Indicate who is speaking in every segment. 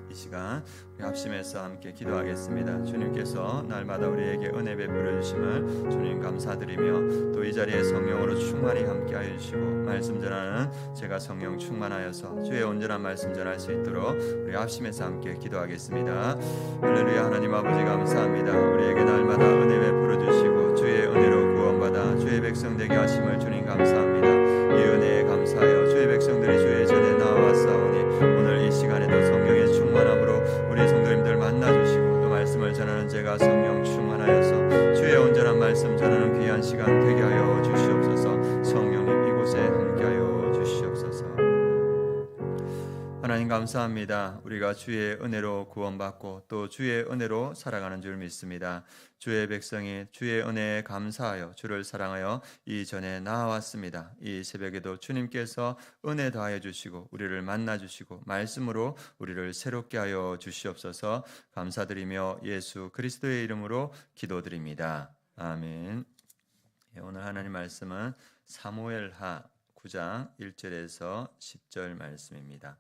Speaker 1: 이 시간 우리 합심해서 함께 기도하겠습니다. 주님께서 날마다 우리에게 은혜 베풀어 주심을 주님 감사드리며 또 이 자리에 성령으로 충만히 함께하여 주시고 말씀 전하는 제가 성령 충만하여서 주의 온전한 말씀 전할 수 있도록 우리 합심해서 함께 기도하겠습니다. 할렐루야. 하나님 아버지 감사합니다. 우리에게 날마다 은혜 베풀어 주시고 주의 은혜로 구원받아 주의 백성 되게 하심을 주님 감사합니다. 이 은혜에 감사하여 주의 백성들이 주의 전에 나와싸우니 오늘 이 시간에도 성령의 충만함으로 우리 성도님들 만나주시고 또 말씀을 전하는 제가 성령 충만하여서 주의 온전한 말씀 전하는 귀한 시간 되게 하여 주시옵소서. 성령님 이곳에 함께하여 주시옵소서. 하나님 감사합니다. 우리가 주의 은혜로 구원받고 또 주의 은혜로 살아가는 줄 믿습니다. 주의 백성이 주의 은혜에 감사하여 주를 사랑하여 이전에 나아왔습니다. 이 새벽에도 주님께서 은혜 더하여 주시고 우리를 만나 주시고 말씀으로 우리를 새롭게 하여 주시옵소서. 감사드리며 예수 그리스도의 이름으로 기도드립니다. 아멘. 오늘 하나님 말씀은 사무엘하 9장 1절에서 10절 말씀입니다.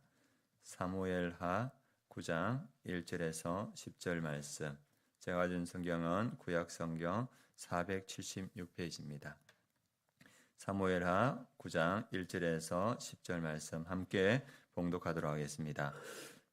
Speaker 1: 사무엘하 9장 1절에서 10절 말씀. 제가 가진 성경은 구약성경 476페이지입니다. 사무엘하 9장 1절에서 10절 말씀 함께 봉독하도록 하겠습니다.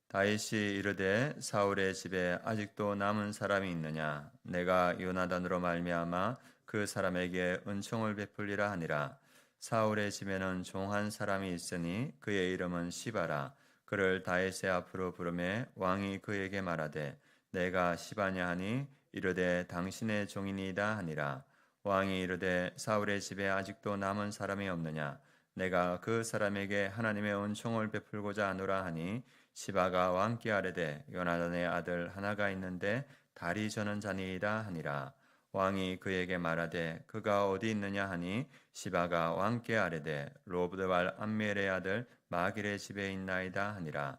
Speaker 1: 다윗이 이르되 사울의 집에 아직도 남은 사람이 있느냐? 내가 요나단으로 말미암아 그 사람에게 은총을 베풀리라 하니라. 사울의 집에는 종 한 사람이 있으니 그의 이름은 시바라. 그를 다윗의 앞으로 부르매 왕이 그에게 말하되 내가 시바냐 하니 이르되 당신의 종이니이다 하니라. 왕이 이르되 사울의 집에 아직도 남은 사람이 없느냐? 내가 그 사람에게 하나님의 은총을 베풀고자 하노라 하니 시바가 왕께 아뢰되 요나단의 아들 하나가 있는데 다리 저는 자니이다 하니라. 왕이 그에게 말하되 그가 어디 있느냐 하니 시바가 왕께 아뢰되 로브드발 암멜의 아들 마길의 집에 있나이다 하니라.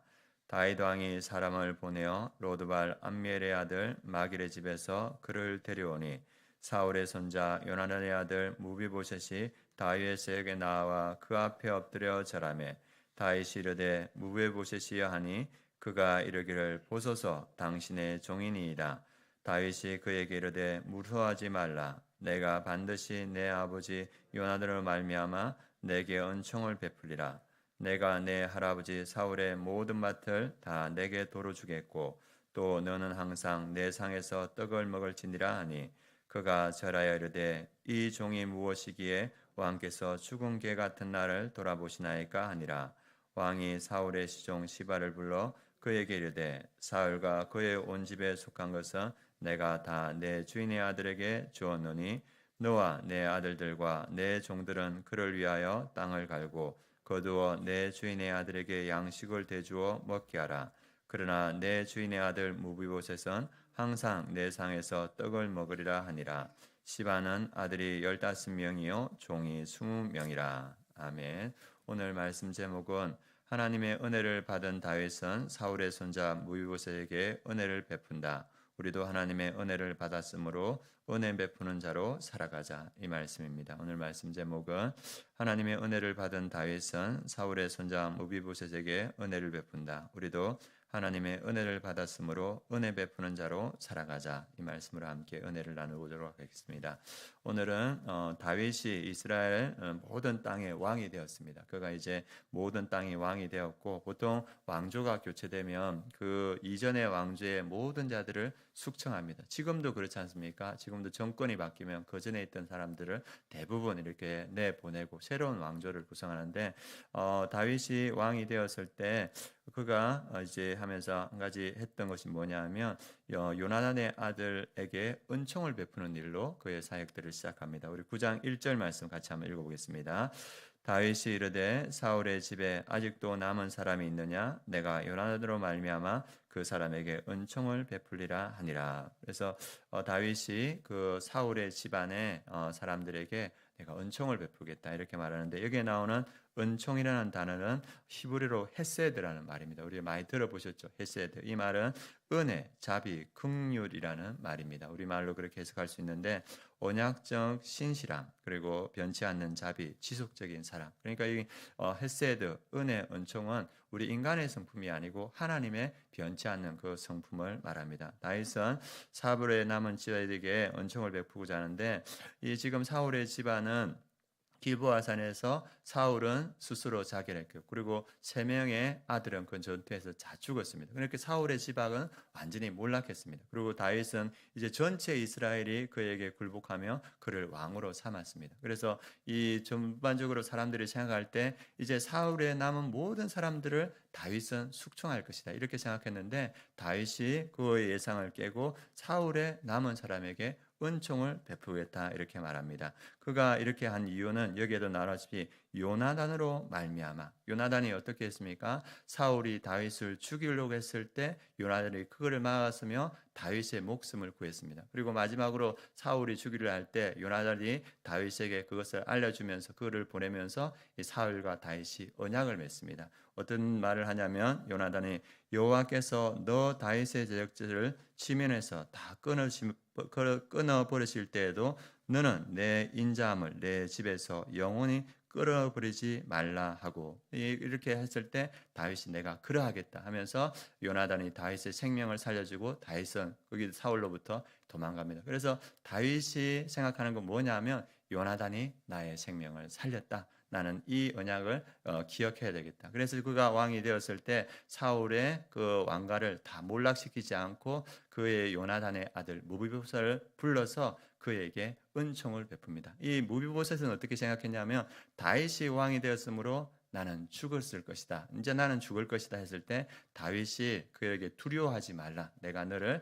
Speaker 1: 다윗 왕이 사람을 보내어 로드발 암멜의 아들 마길의 집에서 그를 데려오니 사울의 손자 요나단의 아들 무비보셋이 다윗에게 나와 그 앞에 엎드려 절하매 다윗이 이르되 무비보셋이여 하니 그가 이르기를 보소서 당신의 종이니이다. 다윗이 그에게 이르되 무서워하지 말라. 내가 반드시 내 아버지 요나단으로 말미암아 내게 은총을 베풀리라. 내가 내 할아버지 사울의 모든 밭을 다 내게 도로 주겠고 또 너는 항상 내 상에서 떡을 먹을지니라 하니 그가 절하여 이르되 이 종이 무엇이기에 왕께서 죽은 개 같은 나를 돌아보시나이까 하니라. 왕이 사울의 시종 시바를 불러 그에게 이르되 사울과 그의 온 집에 속한 것은 내가 다 내 주인의 아들에게 주었노니 너와 내 아들들과 내 종들은 그를 위하여 땅을 갈고 거두어 내 주인의 아들에게 양식을 대주어 먹게 하라. 그러나 내 주인의 아들 무비보셋은 항상 내 상에서 떡을 먹으리라 하니라. 시바는 아들이 15명이요 종이 20명이라. 아멘. 오늘 말씀 제목은 하나님의 은혜를 받은 다윗은 사울의 손자 무비보셋에게 은혜를 베푼다. 우리도 하나님의 은혜를 받았으므로 은혜 베푸는 자로 살아가자, 이 말씀입니다. 오늘 말씀 제목은 하나님의 은혜를 받은 다윗은 사울의 손자 무비보셋에게 은혜를 베푼다. 우리도 하나님의 은혜를 받았으므로 은혜 베푸는 자로 살아가자, 이 말씀으로 함께 은혜를 나누도록 하겠습니다. 오늘은 다윗이 이스라엘 모든 땅의 왕이 되었습니다. 그가 이제 모든 땅의 왕이 되었고, 보통 왕조가 교체되면 그 이전의 왕조의 모든 자들을 숙청합니다. 지금도 그렇지 않습니까? 지금도 정권이 바뀌면 그 전에 있던 사람들을 대부분 이렇게 내보내고 새로운 왕조를 구성하는데, 다윗이 왕이 되었을 때 그가 이제 하면서 한 가지 했던 것이 뭐냐면 요나단의 아들에게 은총을 베푸는 일로 그의 사역들을 시작합니다. 우리 9장 1절 말씀 같이 한번 읽어보겠습니다. 다윗이 이르되 사울의 집에 아직도 남은 사람이 있느냐? 내가 요나단으로 말미암아 그 사람에게 은총을 베풀리라 하니라. 그래서 다윗이 그 사울의 집안의 사람들에게 내가 은총을 베풀겠다 이렇게 말하는데, 여기에 나오는 은총이라는 단어는 히브리어로 헤세드라는 말입니다. 우리 많이 들어보셨죠? 헤세드. 이 말은 은혜, 자비, 긍휼이라는 말입니다. 우리말로 그렇게 해석할 수 있는데 언약적 신실함, 그리고 변치 않는 자비, 지속적인 사랑. 그러니까 이 헤세드, 은혜, 은총은 우리 인간의 성품이 아니고 하나님의 변치 않는 그 성품을 말합니다. 다윗은 사울의 남은 집안에게 은총을 베푸고자 하는데 이 지금 사울의 집안은 길보아산에서 사울은 스스로 자기를 했고 그리고 3명의 아들은 그 전투에서 다 죽었습니다. 그렇게 사울의 지방은 완전히 몰락했습니다. 그리고 다윗은 이제 전체 이스라엘이 그에게 굴복하며 그를 왕으로 삼았습니다. 그래서 이 전반적으로 사람들이 생각할 때 이제 사울의 남은 모든 사람들을 다윗은 숙청할 것이다 이렇게 생각했는데 다윗이 그의 예상을 깨고 사울의 남은 사람에게 은총을 베푸겠다 이렇게 말합니다. 그가 이렇게 한 이유는 여기에도 나왔다시피 요나단으로 말미암아. 요나단이 어떻게 했습니까? 사울이 다윗을 죽이려고 했을 때 요나단이 그거를 막았으며 다윗의 목숨을 구했습니다. 그리고 마지막으로 사울이 죽이려 할 때 요나단이 다윗에게 그것을 알려주면서 그를 보내면서 이 사울과 다윗이 언약을 맺습니다. 어떤 말을 하냐면 요나단이 여호와께서 너 다윗의 제적들을 치면에서 다 끊어 버리실 때에도 너는 내 인자함을 내 집에서 영원히 끌어버리지 말라 하고 이렇게 했을 때 다윗이 내가 그러하겠다 하면서 요나단이 다윗의 생명을 살려주고 다윗은 거기 사울로부터 도망갑니다. 그래서 다윗이 생각하는 건 뭐냐면 요나단이 나의 생명을 살렸다. 나는 이 언약을 기억해야 되겠다. 그래서 그가 왕이 되었을 때 사울의 그 왕가를 다 몰락시키지 않고 그의 요나단의 아들 무비보셋을 불러서 그에게 은총을 베풉니다. 이 무비보셋은 어떻게 생각했냐면 다윗이 왕이 되었으므로 나는 죽었을 것이다. 이제 나는 죽을 것이다 했을 때 다윗이 그에게 두려워하지 말라. 내가 너를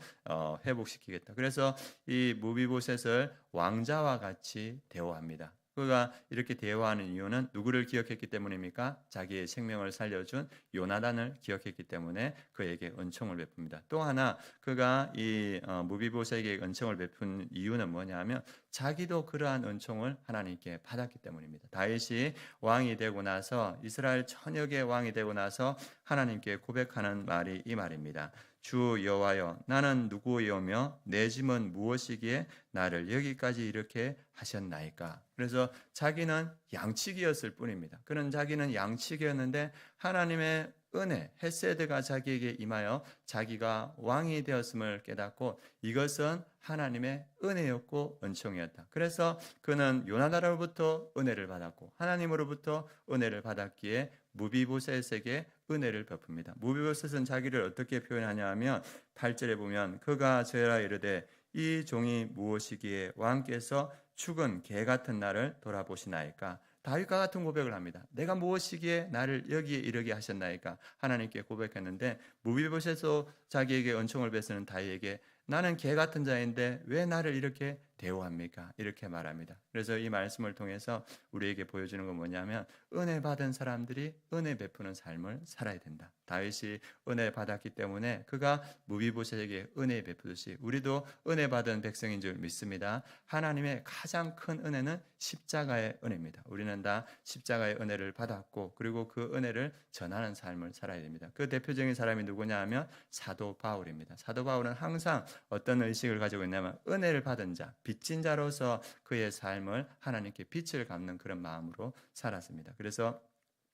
Speaker 1: 회복시키겠다. 그래서 이 무비보셋을 왕자와 같이 대우합니다. 그가 이렇게 대화하는 이유는 누구를 기억했기 때문입니까? 자기의 생명을 살려준 요나단을 기억했기 때문에 그에게 은총을 베풉니다. 또 하나 그가 이 무비보셋에게 은총을 베푼 이유는 뭐냐면 자기도 그러한 은총을 하나님께 받았기 때문입니다. 다윗이 왕이 되고 나서 이스라엘 전역의 왕이 되고 나서 하나님께 고백하는 말이 이 말입니다. 주 여호와여 나는 누구이오며 내 짐은 무엇이기에 나를 여기까지 이렇게 하셨나이까. 그래서 자기는 양치기였을 뿐입니다. 그는 자기는 양치기였는데 하나님의 은혜, 헤세드가 자기에게 임하여 자기가 왕이 되었음을 깨닫고 이것은 하나님의 은혜였고 은총이었다. 그래서 그는 요나단으로부터 은혜를 받았고 하나님으로부터 은혜를 받았기에 무비보셋에게 은혜를 베풉니다. 무비보셋은 자기를 어떻게 표현하냐 하면 8절에 보면 그가 저희라 이르되 이 종이 무엇이기에 왕께서 죽은 개 같은 나를 돌아보시나이까. 다윗과 같은 고백을 합니다. 내가 무엇이기에 나를 여기에 이르게 하셨나이까. 하나님께 고백했는데 무비보셋도 자기에게 은총을 베푸는 다윗에게 나는 개 같은 자인데 왜 나를 이렇게 대우합니까? 이렇게 말합니다. 그래서 이 말씀을 통해서 우리에게 보여주는 건 뭐냐면 은혜 받은 사람들이 은혜 베푸는 삶을 살아야 된다. 다윗이 은혜 받았기 때문에 그가 무비보셋에게 은혜 베푸듯이 우리도 은혜 받은 백성인 줄 믿습니다. 하나님의 가장 큰 은혜는 십자가의 은혜입니다. 우리는 다 십자가의 은혜를 받았고 그리고 그 은혜를 전하는 삶을 살아야 됩니다. 그 대표적인 사람이 누구냐 하면 사도 바울입니다. 사도 바울은 항상 어떤 의식을 가지고 있냐면 은혜를 받은 자, 빚진 자로서 그의 삶을 하나님께 빛을 갚는 그런 마음으로 살았습니다. 그래서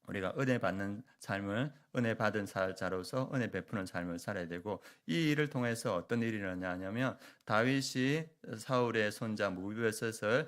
Speaker 1: 우리가 은혜 받는 삶을 은혜 받은 자로서 은혜 베푸는 삶을 살아야 되고 이 일을 통해서 어떤 일이 일어나냐면 다윗이 사울의 손자 무비보셋을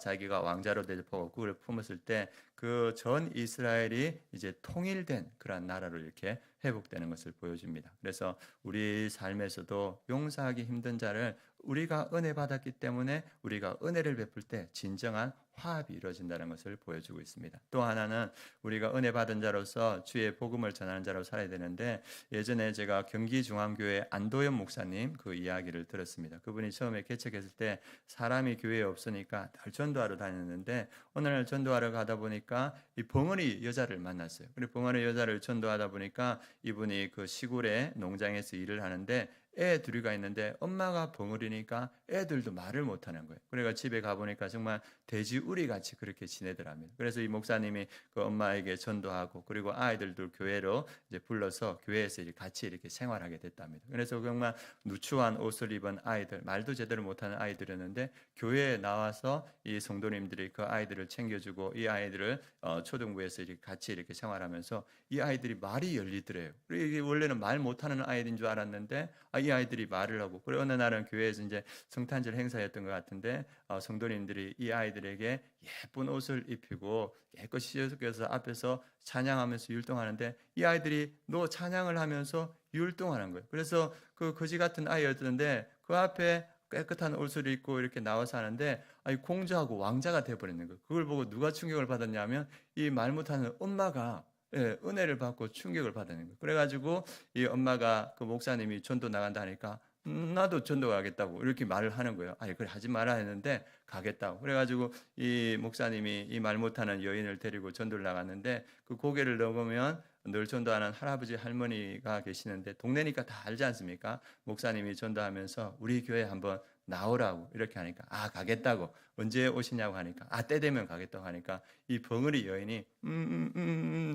Speaker 1: 자기가 왕자로 대접하고 그를 품었을 때 그 전 이스라엘이 이제 통일된 그런 나라로 이렇게 회복되는 것을 보여줍니다. 그래서 우리 삶에서도 용서하기 힘든 자를 우리가 은혜 받았기 때문에 우리가 은혜를 베풀 때 진정한 화합이 이루어진다는 것을 보여주고 있습니다. 또 하나는 우리가 은혜 받은 자로서 주의 복음을 전하는 자로 살아야 되는데 예전에 제가 경기중앙교회 안도현 목사님 그 이야기를 들었습니다. 그분이 처음에 개척했을 때 사람이 교회에 없으니까 늘 전도하러 다녔는데 어느 날 전도하러 가다 보니까 이 벙어리 여자를 만났어요. 그리고 벙어리 여자를 전도하다 보니까 이분이 그 시골의 농장에서 일을 하는데 애 둘이가 있는데 엄마가 벙어리니까 애들도 말을 못하는 거예요. 그래가 집에 가보니까 정말 돼지우리 같이 그렇게 지내더랍니다. 그래서 이 목사님이 그 엄마에게 전도하고 그리고 아이들도 교회로 이제 불러서 교회에서 같이 이렇게 생활하게 됐답니다. 그래서 정말 누추한 옷을 입은 아이들, 말도 제대로 못하는 아이들이었는데 교회에 나와서 이 성도님들이 그 아이들을 챙겨주고 이 아이들을 초등부에서 이렇게 같이 이렇게 생활하면서 이 아이들이 말이 열리더래요. 이게 원래는 말 못하는 아이들인 줄 알았는데 이 아이들이 말을 하고, 그리고 어느 날은 교회에서 이제 성탄절 행사였던 것 같은데 성도님들이 이 아이들에게 예쁜 옷을 입히고 깨끗이 씻겨서 앞에서 찬양하면서 율동하는데 이 아이들이 너 찬양을 하면서 율동하는 거예요. 그래서 그 거지 같은 아이였는데 그 앞에 깨끗한 옷을 입고 이렇게 나와서 하는데 공주하고 왕자가 되어버리는 거예요. 그걸 보고 누가 충격을 받았냐면 이 말 못하는 엄마가 은혜를 받고 충격을 받는 거예요. 그래가지고 이 엄마가 그 목사님이 전도 나간다 하니까 나도 전도 가겠다고 이렇게 말을 하는 거예요. 아니 그래 하지 마라 했는데 가겠다고. 그래가지고 이 목사님이 이 말 못하는 여인을 데리고 전도를 나갔는데 그 고개를 넘으면 늘 전도하는 할아버지 할머니가 계시는데 동네니까 다 알지 않습니까? 목사님이 전도하면서 우리 교회 한번 나오라고 이렇게 하니까 가겠다고. 언제 오시냐고 하니까 때 되면 가겠다고 하니까 이 벙어리 여인이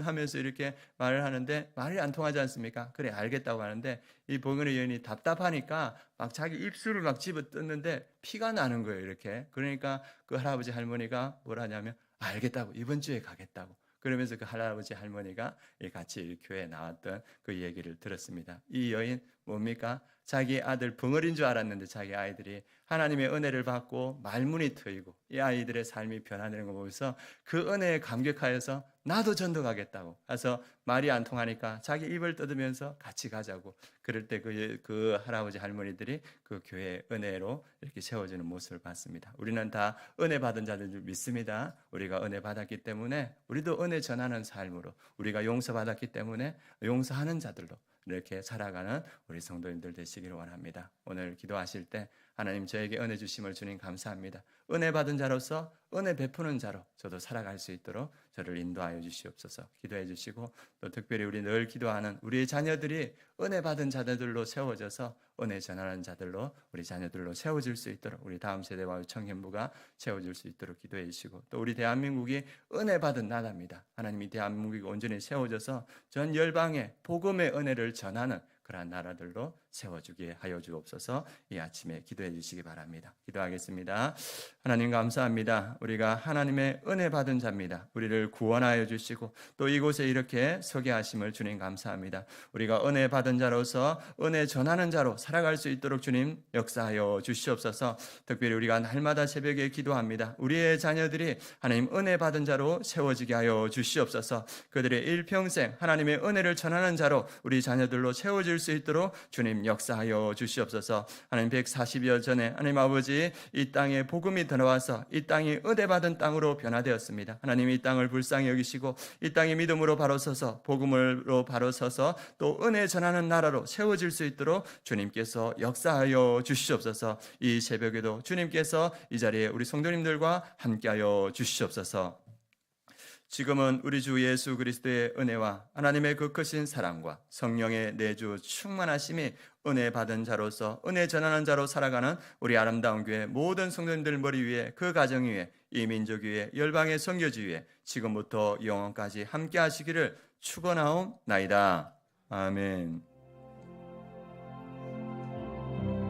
Speaker 1: 하면서 이렇게 말을 하는데 말이 안 통하지 않습니까? 그래 알겠다고 하는데 이 벙어리 여인이 답답하니까 막 자기 입술을 막 집어 뜯는데 피가 나는 거예요. 이렇게. 그러니까 그 할아버지 할머니가 뭐라 하냐면 알겠다고, 이번 주에 가겠다고. 그러면서 그 할아버지 할머니가 같이 교회에 나왔던 그 얘기를 들었습니다. 이 여인 뭡니까? 자기 아들 벙어리인 줄 알았는데 자기 아이들이 하나님의 은혜를 받고 말문이 트이고 이 아이들의 삶이 변화되는 거 보면서 그 은혜에 감격하여서 나도 전도 가겠다고 해서 말이 안 통하니까 자기 입을 뜯으면서 같이 가자고. 그럴 때 그 할아버지 할머니들이 그 교회의 은혜로 이렇게 세워지는 모습을 봤습니다. 우리는 다 은혜 받은 자들 줄 믿습니다. 우리가 은혜 받았기 때문에 우리도 은혜 전하는 삶으로, 우리가 용서받았기 때문에 용서하는 자들로 이렇게 살아가는 우리 성도님들 되시기를 원합니다. 오늘 기도하실 때 하나님 저에게 은혜 주심을 주님 감사합니다. 은혜 받은 자로서 은혜 베푸는 자로 저도 살아갈 수 있도록 저를 인도하여 주시옵소서. 기도해 주시고 또 특별히 우리 늘 기도하는 우리의 자녀들이 은혜 받은 자들로 세워져서 은혜 전하는 자들로 우리 자녀들로 세워질 수 있도록 우리 다음 세대와 청년부가 세워질 수 있도록 기도해 주시고 또 우리 대한민국이 은혜 받은 나라입니다. 하나님이 대한민국이 온전히 세워져서 전 열방에 복음의 은혜를 전하는 그러한 나라들로 세워주게 하여 주옵소서. 이 아침에 기도해 주시기 바랍니다. 기도하겠습니다. 하나님 감사합니다. 우리가 하나님의 은혜 받은 자입니다. 우리를 구원하여 주시고 또 이곳에 이렇게 서게 하심을 주님 감사합니다. 우리가 은혜 받은 자로서 은혜 전하는 자로 살아갈 수 있도록 주님 역사하여 주시옵소서. 특별히 우리가 날마다 새벽에 기도합니다. 우리의 자녀들이 하나님 은혜 받은 자로 세워지게 하여 주시옵소서. 그들의 일평생 하나님의 은혜를 전하는 자로 우리 자녀들로 세워질 수 있도록 주님 역사하여 주시옵소서. 하나님 140여 전에 하나님 아버지 이 땅에 복음이 들어와서 이 땅이 은혜받은 땅으로 변화되었습니다. 하나님 이 땅을 불쌍히 여기시고 이 땅에 믿음으로 바로 서서 복음으로 바로 서서 또 은혜 전하는 나라로 세워질 수 있도록 주님께서 역사하여 주시옵소서. 이 새벽에도 주님께서 이 자리에 우리 성도님들과 함께하여 주시옵소서. 지금은 우리 주 예수 그리스도의 은혜와 하나님의 그 크신 사랑과 성령의 내주 충만하심이 은혜 받은 자로서 은혜 전하는 자로 살아가는 우리 아름다운 교회 모든 성도님들 머리 위에, 그 가정 위에, 이 민족 위에, 열방의 선교지 위에 지금부터 영원까지 함께 하시기를 축원하옵나이다. 아멘.